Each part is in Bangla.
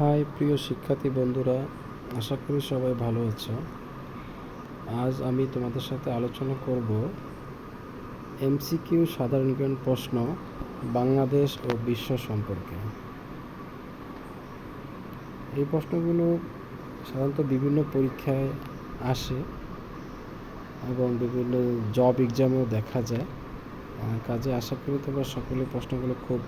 হাই প্রিয় শিক্ষার্থী বন্ধুরা, আশা করি সবাই ভালো আছো। আজ আমি তোমাদের সাথে আলোচনা করব এমসিকিউ সাধারণ জ্ঞান প্রশ্ন বাংলাদেশ ও বিশ্ব সম্পর্কে। এই প্রশ্নগুলো সাধারণত বিভিন্ন পরীক্ষায় আসে এবং বিভিন্ন জব এক্সামেও দেখা যায়। কাজে আশা করি তোমরা সকলে প্রশ্নগুলো খুব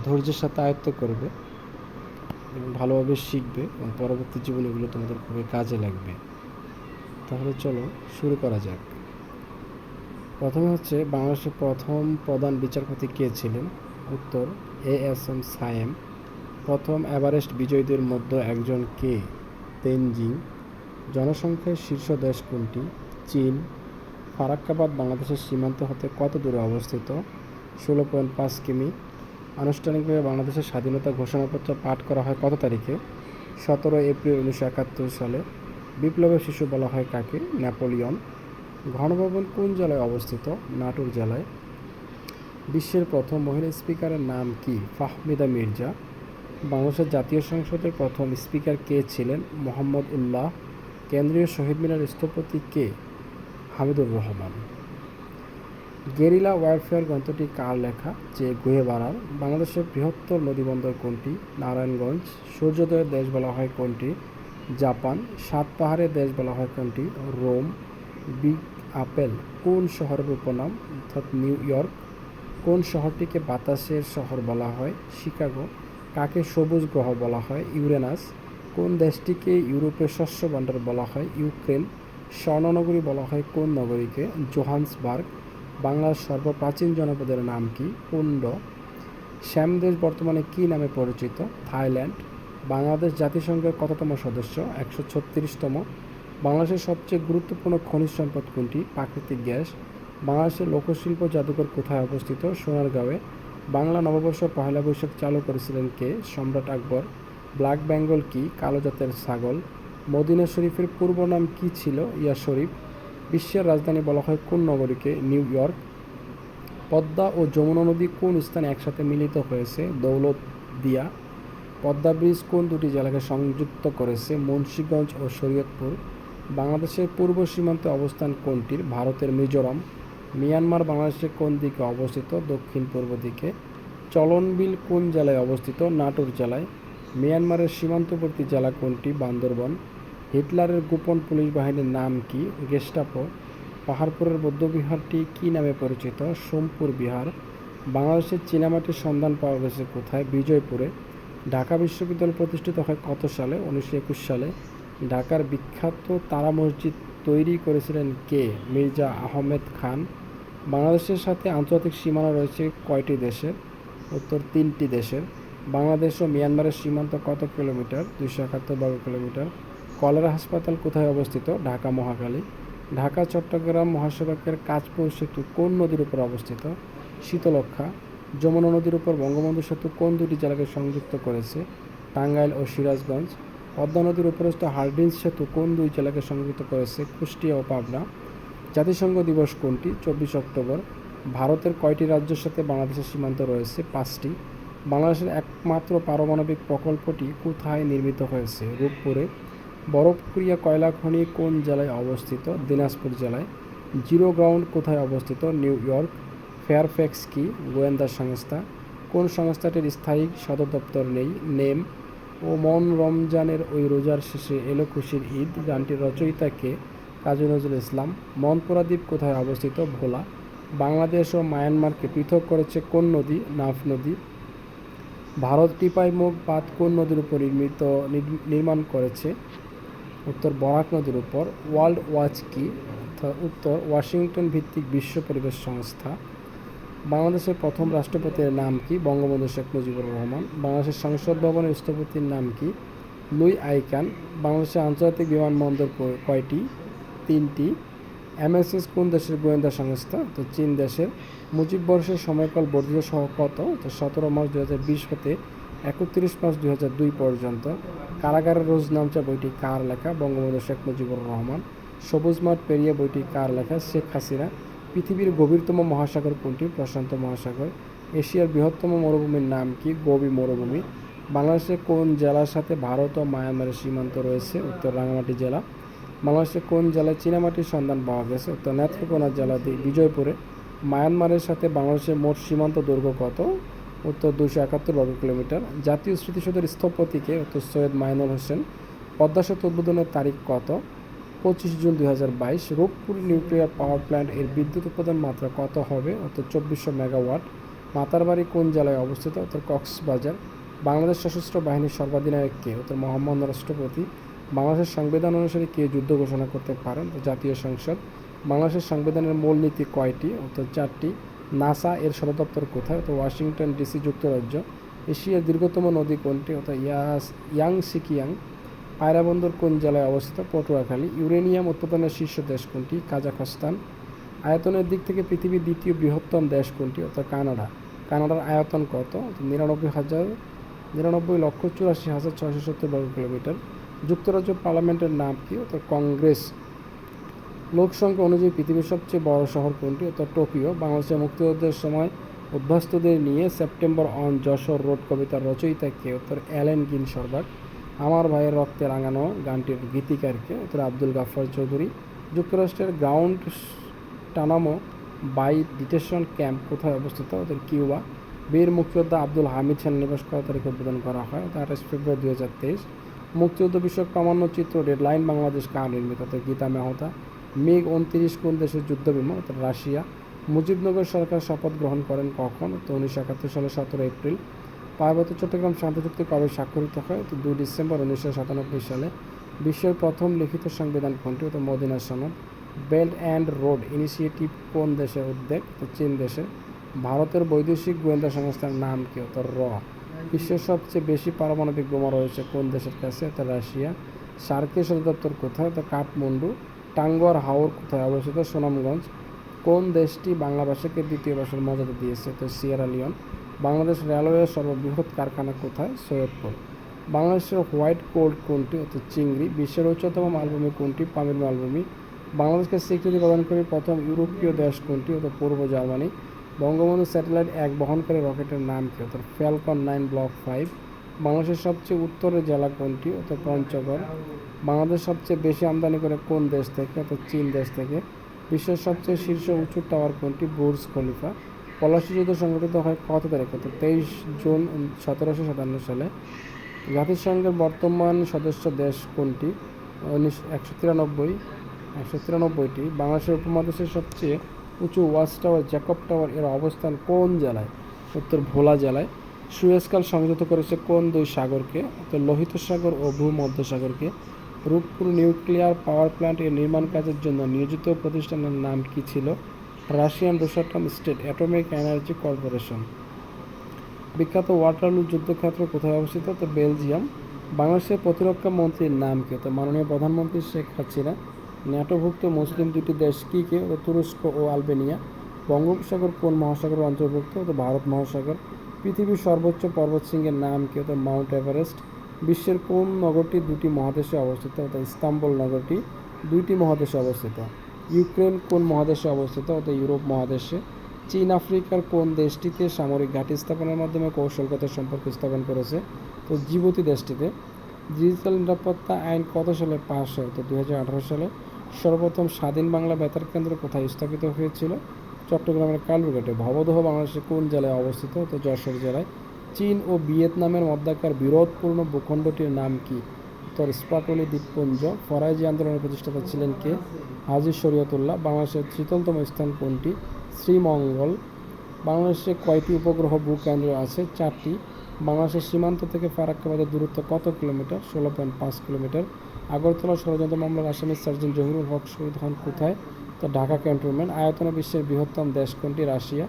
ধৈর্যের সাথে আয়ত্ত করবে এবং ভালোভাবে শিখবে এবং পরবর্তী জীবনে এগুলো তোমাদের খুবই কাজে লাগবে। তাহলে চলো শুরু করা যাক। প্রথমে হচ্ছে বাংলাদেশের প্রথম প্রধান বিচারপতি কে ছিলেন? উত্তর এএসএম সায়েম। প্রথম এভারেস্ট বিজয়ীদের মধ্যে একজন কে? তেনজিং। জনসংখ্যায় শীর্ষ দেশ কোনটি? চীন। ফারাক্কাবাদ বাংলাদেশের সীমান্ত হতে কত দূরে অবস্থিত? 16.5 কিমি। আনুষ্ঠানিকভাবে বাংলাদেশের স্বাধীনতা ঘোষণাপত্র পাঠ করা হয় কত তারিখে? 17 এপ্রিল 1971 সালে। বিপ্লবের শিশু বলা হয় কাকে? নেপোলিয়ন। গণভবন কোন জেলায় অবস্থিত? নাটোর জেলায়। বিশ্বের প্রথম মহিলা স্পিকারের নাম কি? ফাহমিদা মির্জা। বাংলাদেশের জাতীয় সংসদের প্রথম স্পিকার কে ছিলেন? মোহাম্মদ উল্লাহ। কেন্দ্রীয় শহীদ মিনার স্থপতি কে? হামিদুর রহমান। গেরিলা ওয়ারফেয়ার গ্রন্থটি কার লেখা? চে গুয়েভারার। বাংলাদেশের বৃহত্তর নদীবন্দর কোনটি? নারায়ণগঞ্জ। সূর্যোদয়ের দেশ বলা হয় কোনটি? জাপান। সাত পাহাড়ের দেশ বলা হয় কোনটি? রোম। বিগ আপেল কোন শহরের উপনাম? অর্থাৎ নিউ ইয়র্ক। কোন শহরটিকে বাতাসের শহর বলা হয়? শিকাগো। কাকে সবুজ গ্রহ বলা হয়? ইউরেনাস। কোন দেশটিকে ইউরোপের শস্য ভাণ্ডার বলা হয়? ইউক্রেন। স্বর্ণনগরী বলা হয় কোন নগরীকে? জোহান্সবার্গ। বাংলার সর্বপ্রাচীন জনপদের নাম কি? পুণ্ড। শ্যাম দেশ বর্তমানে কী নামে পরিচিত? থাইল্যান্ড। বাংলাদেশ জাতিসংঘের কততম সদস্য? 136তম। বাংলাদেশের সবচেয়ে গুরুত্বপূর্ণ খনিজ সম্পদ কোনটি? প্রাকৃতিক গ্যাস। বাংলাদেশের লোকশিল্প জাদুঘর কোথায় অবস্থিত? সোনারগাঁওয়ে। বাংলা নববর্ষ পহেলা বৈশাখ চালু করেছিলেন কে? সম্রাট আকবর। ব্ল্যাক বেঙ্গল কি? কালো জাতের ছাগল। মদিনা শরীফের পূর্ব নাম কি ছিল? ইয়া শরীফ। বিশ্বের রাজধানী বলা হয় কোন নগরীকে? New York. পদ্মা ও যমুনা নদী কোন স্থানে একসাথে মিলিত হয়েছে? দৌলতদিয়া। পদ্মা ব্রিজ কোন দুটি জেলাকে সংযুক্ত করেছে? মুন্সিগঞ্জ ও শরীয়তপুর। বাংলাদেশের পূর্ব সীমান্তে অবস্থান কোনটির? ভারতের মিজোরাম। মিয়ানমার বাংলাদেশের কোন দিকে অবস্থিত? দক্ষিণ পূর্ব দিকে। চলনবিল কোন জেলায় অবস্থিত? নাটোর জেলায়। মিয়ানমারের সীমান্তবর্তী জেলা কোনটি? বান্দরবন। হিটলারের গোপন পুলিশ বাহিনীর নাম কি? গেস্টাপো। পাহাড়পুরের বৌদ্ধবিহারটি কী নামে পরিচিত? সোমপুর বিহার। বাংলাদেশের চীনামাটির সন্ধান পাওয়া গেছে কোথায়? বিজয়পুরে। ঢাকা বিশ্ববিদ্যালয় প্রতিষ্ঠিত হয় কত সালে? 1921 সালে। ঢাকার বিখ্যাত তারা মসজিদ তৈরি করেছিলেন কে? মির্জা আহমেদ খান। বাংলাদেশের সাথে আন্তর্জাতিক সীমানা রয়েছে কয়টি দেশের? উত্তর 3টি দেশের। বাংলাদেশ ও মিয়ানমারের সীমান্ত কত কিলোমিটার? 271 বর্গ কিলোমিটার। কলেরা হাসপাতাল কোথায় অবস্থিত? ঢাকা মহাখালী। ঢাকা চট্টগ্রাম মহাসড়কের কাঁচপুর সেতু কোন নদীর উপর অবস্থিত? শীতলক্ষ্যা। যমুনা নদীর উপর বঙ্গবন্ধু সেতু কোন দুটি জেলাকে সংযুক্ত করেছে? টাঙ্গাইল ও সিরাজগঞ্জ। পদ্মা নদীর উপরস্থ হার্ডিঞ্জ সেতু কোন দুই জেলাকে সংযুক্ত করেছে? কুষ্টিয়া ও পাবনা। জাতিসংঘ দিবস কোনটি? 24 অক্টোবর। ভারতের কয়টি রাজ্যের সাথে বাংলাদেশের সীমান্ত রয়েছে? 5টি। বাংলাদেশের একমাত্র পারমাণবিক প্রকল্পটি কোথায় নির্মিত হয়েছে? রূপপুরে। বরফক্রিয়া কয়লা খনি কোন জেলায় অবস্থিত? দিনাজপুর জেলায়। জিরো গ্রাউন্ড কোথায় অবস্থিত? New York. ফেয়ারফ্যাক্স কি? গোয়েন্দা সংস্থা। কোন সংস্থাটির স্থায়ী সদর দপ্তর নেই? নেম। ও মন রমজানের ওই রোজার শেষে এলো খুশির ঈদ গানটির রচয়িতা কে? কাজী নজরুল ইসলাম। মনপুরা দ্বীপ কোথায় অবস্থিত? ভোলা। বাংলাদেশ ও মায়ানমারকে পৃথক করেছে কোন নদী? নাফ নদী। ভারত টিপাইমুখ বাঁধ কোন নদীর উপর নির্মাণ করেছে? উত্তর বরাক নদীর উপর। ওয়ার্ল্ড ওয়াচ কি? উত্তর ওয়াশিংটন ভিত্তিক বিশ্ব পরিবেশ সংস্থা। বাংলাদেশের প্রথম রাষ্ট্রপতির নাম কি? বঙ্গবন্ধু শেখ মুজিবুর রহমান। বাংলাদেশের সংসদ ভবনের স্থপতির নাম কি? Louis I Kahn. বাংলাদেশের আন্তর্জাতিক বিমানবন্দর কয়টি? 3টি। এমএসএস কোন দেশের গোয়েন্দা সংস্থা? তো চীন দেশের। মুজিব বর্ষের সময়কাল বর্ধিত সহ কত? তো 17 মার্চ 2020 হতে 31 মার্চ 2002 পর্যন্ত। কারাগারের রোজনামচা বইটি কার লেখা? বঙ্গবন্ধু শেখ মুজিবুর রহমান। সবুজ মাঠ পেরিয়ে বইটি কার লেখা? শেখ হাসিনা। পৃথিবীর গভীরতম মহাসাগর কোনটি? প্রশান্ত মহাসাগর। এশিয়ার বৃহত্তম মরুভূমির নাম কি? গোবি মরুভূমি। বাংলাদেশের কোন জেলার সাথে ভারত ও মায়ানমারের সীমান্ত রয়েছে? উত্তর রাঙ্গামাটি জেলা। বাংলাদেশের কোন জেলায় চীনামাটির সন্ধান পাওয়া গেছে? উত্তর নেত্রকোনা জেলা বিজয়পুরে। মায়ানমারের সাথে বাংলাদেশের মোট সীমান্ত দৈর্ঘ্য কত? উত্তর 271 বর্গ কিলোমিটার। জাতীয় স্মৃতিসৌধের স্থপতিকে? উত্তর সৈয়দ মাইনুল হোসেন। পদ্মা সেতু উদ্বোধনের তারিখ কত? 25 June 2022। Rooppur nuclear power plant এর বিদ্যুৎ উৎপাদন মাত্রা কত হবে? উত্তর 2400 মেগাওয়াট। মাতারবাড়ি কোন জেলায় অবস্থিত? উত্তর কক্সবাজার। বাংলাদেশ সশস্ত্র বাহিনীর সর্বাধিনায়ক কে? উত্তর মোহাম্মদ রাষ্ট্রপতি। বাংলাদেশের সংবিধান অনুসারে কে যুদ্ধ ঘোষণা করতে পারেন? জাতীয় সংসদ। বাংলাদেশের সংবিধানের মূলনীতি কয়টি? উত্তর 4টি। নাসা এর সদর দপ্তর কোথায়? উত্তর ওয়াশিংটন ডিসি, যুক্তরাজ্য। এশিয়ার দীর্ঘতম নদী কোনটি? অর্থাৎ ইয়াংসিকিয়াং। পায়রা বন্দর কোন জেলায় অবস্থিত? পটুয়াখালী। ইউরেনিয়াম উৎপাদনের শীর্ষ দেশ কোনটি? কাজাখস্তান। আয়তনের দিক থেকে পৃথিবীর দ্বিতীয় বৃহত্তম দেশ কোনটি? অর্থাৎ কানাডা। কানাডার আয়তন কত? 99,84,670 বর্গ কিলোমিটার। যুক্তরাজ্য পার্লামেন্টের নাম কি? অর্থাৎ কংগ্রেস। লোক সংখ্যা অনুযায়ী পৃথিবীর সবচেয়ে বড় শহর কোনটি? অর্থাৎ টোকিও। বাংলাদেশের মুক্তিযুদ্ধের সময় উদ্বাস্তুদের নিয়ে সেপ্টেম্বর অন যশোর রোড কবিতার রচয়িতা কে? উত্তর অ্যালেন গিনসবার্গ। আমার ভাইয়ের রক্তে রাঙানো গানটির গীতিকারকে? উত্তর আব্দুল গাফফার চৌধুরী। যুক্তরাষ্ট্রের গ্রাউন্ড টানামো বাই ডিটেনশন ক্যাম্প কোথায় অবস্থিত? উত্তর কিউবা। বীর মুক্তিযোদ্ধা আব্দুল হামিদ সেনানিবাস কত তারিখে উদ্বোধন করা হয়? 28 ফেব্রুয়ারি 2023। মুক্তিযুদ্ধ বিষয়ক প্রামাণ্য চিত্র রেড লাইন বাংলাদেশ কার নির্মিত? গীতা মেহতা। মিগ 29 কোন দেশের যুদ্ধবিমান? অর্থাৎ রাশিয়া। মুজিবনগর সরকার শপথ গ্রহণ করেন কখন? 1971 সালের 17 এপ্রিল। পার্বত্য চট্টগ্রাম শান্তি চুক্তি কবে স্বাক্ষরিত হয়? 2 ডিসেম্বর 1997 সালে। বিশ্বের প্রথম লিখিত সংবিধান কোনটি? মদিনা সনদ। বেল্ট অ্যান্ড রোড ইনিশিয়েটিভ কোন দেশের উদ্যোগ? চীন দেশের। ভারতের বৈদেশিক গোয়েন্দা সংস্থার নাম কি? র। বিশ্বের সবচেয়ে বেশি পারমাণবিক বোমা রয়েছে কোন দেশের কাছে? রাশিয়া। সার্কের সদর দপ্তর কোথায়? কাঠমান্ডু। টাঙ্গুয়ার হাওর কোথায় অবস্থিত? সুনামগঞ্জ। কোন দেশটি বাংলা ভাষাকে দ্বিতীয় ভাষার মর্যাদা দিয়েছে? Sierra Leone. বাংলাদেশ রেলওয়ের সর্ববৃহৎ কারখানা কোথায়? সৈয়দপুর। বাংলাদেশের হোয়াইট কোল্ড কোনটি? চিংড়ি। বিশ্বের উচ্চতম মালভূমি কোনটি? পামির মালভূমি। বাংলাদেশকে স্বীকৃতি প্রদানকারী প্রথম ইউরোপীয় দেশ কোনটি? পূর্ব জার্মানি। বঙ্গবন্ধু স্যাটেলাইট 1 বহনকারী রকেটের নাম কি? Falcon 9 block 5। বাংলাদেশের সবচেয়ে উত্তরের জেলা কোনটি? পঞ্চগড়। বাংলাদেশ সবচেয়ে বেশি আমদানি করে কোন দেশ থেকে? চীন দেশ থেকে। বিশ্বের সবচেয়ে শীর্ষ উঁচু টাওয়ার কোনটি? Burj Khalifa. পলাশী যুদ্ধ সংঘটিত হয় কত তারিখে? 23 জুন 1757 সালে। জাতিসংঘের বর্তমান সদস্য দেশ কোনটি? 193টি। বাংলাদেশের উপমহাদেশের সবচেয়ে উঁচু ওয়াচ টাওয়ার জ্যাকব টাওয়ার এর অবস্থান কোন জেলায়? উত্তর ভোলা জেলায়। সুয়েজ খাল সংযুক্ত করেছে কোন দুই সাগরকে? লোহিত সাগর ও ভূমধ্যসাগরকে। রূপপুর নিউক্লিয়ার পাওয়ার প্ল্যান্ট এর নির্মাণ কাজের জন্য নিয়োজিত প্রতিষ্ঠানের নাম কি ছিল? Russian Rosatom state atomic energy corporation. বিখ্যাত ওয়াটারলু যুদ্ধক্ষেত্র কোথায় অবস্থিত? বেলজিয়াম। বাংলাদেশের প্রতিরক্ষা মন্ত্রীর নাম কি? মাননীয় প্রধানমন্ত্রী শেখ হাসিনা। ন্যাটোভুক্ত মুসলিম দুটি দেশ কী কে? তুরস্ক ও আলবেনিয়া। বঙ্গোপসাগর কোন মহাসাগরের অন্তর্ভুক্ত? ভারত মহাসাগর। পৃথিবীর সর্বোচ্চ পর্বতশৃঙ্গের নাম কি? Mount Everest. বিশ্বের কোন নগরটি দুটি মহাদেশে অবস্থিত? ইস্তাম্বুল নগরটি 2টি মহাদেশে অবস্থিত। ইউক্রেন কোন মহাদেশে অবস্থিত? ইউরোপ মহাদেশে। চীন আফ্রিকার কোন দেশটিতে সামরিক ঘাঁটি স্থাপনের মাধ্যমে কৌশলগত সম্পর্ক স্থাপন করেছে? জিবুতি দেশটিতে। ডিজিটাল নিরাপত্তা আইন কত সালে পাস হয়? 2018 সালে। সর্বপ্রথম স্বাধীন বাংলা বেতার কেন্দ্র কোথায় স্থাপিত হয়েছিল? চট্টগ্রামের কালুরঘাটে। ভবদহ বাংলাদেশের কোন জেলায় অবস্থিত? যশোর জেলায়। চীন ও ভিয়েতনামের মধ্যকার বিরোধপূর্ণ ভূখণ্ডটির নাম কি? স্পাটলি দ্বীপপুঞ্জ। ফরাজি আন্দোলনের প্রতিষ্ঠাতা ছিলেন কে? হাজী শরীয়তুল্লাহ। বাংলাদেশের শীতলতম স্থান কোনটি? শ্রীমঙ্গল। বাংলাদেশে কয়টি উপগ্রহ ভূকেন্দ্র আছে? 4টি। বাংলাদেশের সীমান্ত থেকে ফারাক্কাবাদের দূরত্ব কত কিলোমিটার? 16.5 কিলোমিটার। আগরতলা ষড়যন্ত্র মামলার আসামি সার্জেন্ট জহিরুল হক শহীদ হন কোথায়? ঢাকা ক্যান্টনমেন্ট। আয়তনে বিশ্বের বৃহত্তম দেশ কোনটি? রাশিয়া।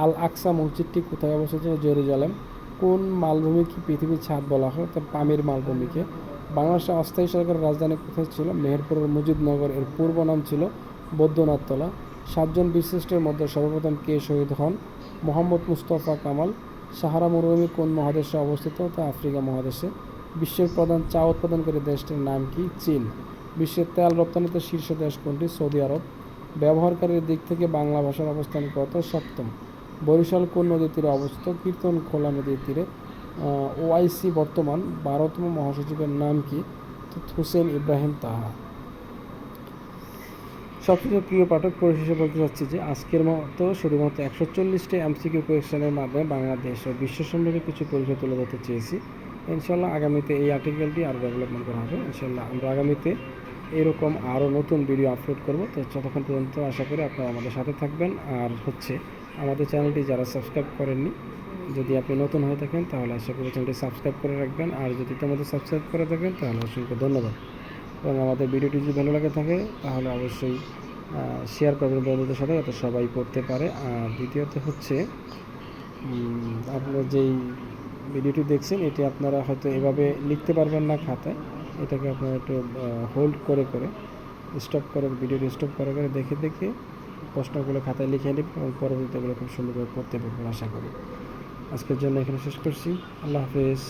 আল আকসা মসজিদটি কোথায় অবস্থিত? জেরুজালেম। কোন মালভূমিকে পৃথিবীর ছাদ বলা হয়? পামির মালভূমিকে। বাংলাদেশের অস্থায়ী সরকারের রাজধানী কোথায় ছিল? মেহেরপুরের মুজিবনগর। এর পূর্ব নাম ছিল বৈদ্যনাথতলা। 7 জন বীরশ্রেষ্ঠের মধ্যে সর্বপ্রথম কে শহীদ হন? মোহাম্মদ মুস্তফা কামাল। সাহারা মরুভূমি কোন মহাদেশে অবস্থিত? আফ্রিকা মহাদেশে। বিশ্বের প্রধান চা উৎপাদনকারী দেশটির নাম কি? চীন। বিশ্বের তেল রপ্তানিতে শীর্ষ দেশ কোনটি? সৌদি আরব। ব্যবহারকারীর দিক থেকে বাংলা ভাষার অবস্থান কত? 7ম। বরিশাল কোন নদীর তীরে অবস্থিত? কীর্তনখোলা নদীর তীরে। ওআইসি বর্তমান 12তম মহাসচিবের নাম কি? হোসেন ইব্রাহিম তাহা। সবচেয়ে প্রিয় পাঠক, পরিশেষে বলতে চাচ্ছি যে আজকের মতো শুধুমাত্র 140টি এমসিকিউ কোয়েশ্চেনের মাধ্যমে বাংলাদেশ ও বিশ্ব সম্পর্কে কিছু পরিচয় তুলে ধরতে চেয়েছি। ইনশাল্লাহ আগামীতে এই আর্টিকেলটি আরও ডেভেলপমেন্ট করা হবে। ইনশাল্লাহ আমরা আগামীতে এরকম আরও নতুন ভিডিও আপলোড করব। তো ততক্ষণ পর্যন্ত আশা করি আপনারা আমাদের সাথে থাকবেন। আর আমাদের চ্যানেলটি যারা সাবস্ক্রাইব করেননি, যদি আপনি নতুন হয়ে থাকেন তাহলে আশা করি চ্যানেলটি সাবস্ক্রাইব করে রাখবেন। আর যদি তোমাদের সাবস্ক্রাইব করে থাকেন তাহলে অসংখ্য ধন্যবাদ। এবং আমাদের ভিডিওটি যদি ভালো লাগে থাকে তাহলে অবশ্যই শেয়ার করবেন বন্ধুদের সাথে, যাতে সবাই পড়তে পারে। আর দ্বিতীয়ত আপনারা যেই ভিডিওটি দেখছেন এটি আপনারা হয়তো এভাবে লিখতে পারবেন না খাতায়, এটাকে আপনারা একটু হোল্ড করে স্টপ করে, ভিডিওটি স্টপ করে দেখে প্রশ্নগুলো খাতায় লিখে নেবেন এবং পরবর্তীতে এগুলো খুব সুন্দরভাবে পড়তে পারবেন আশা করি। আজকের জন্য এখানে শেষ করছি। আল্লাহ হাফেজ।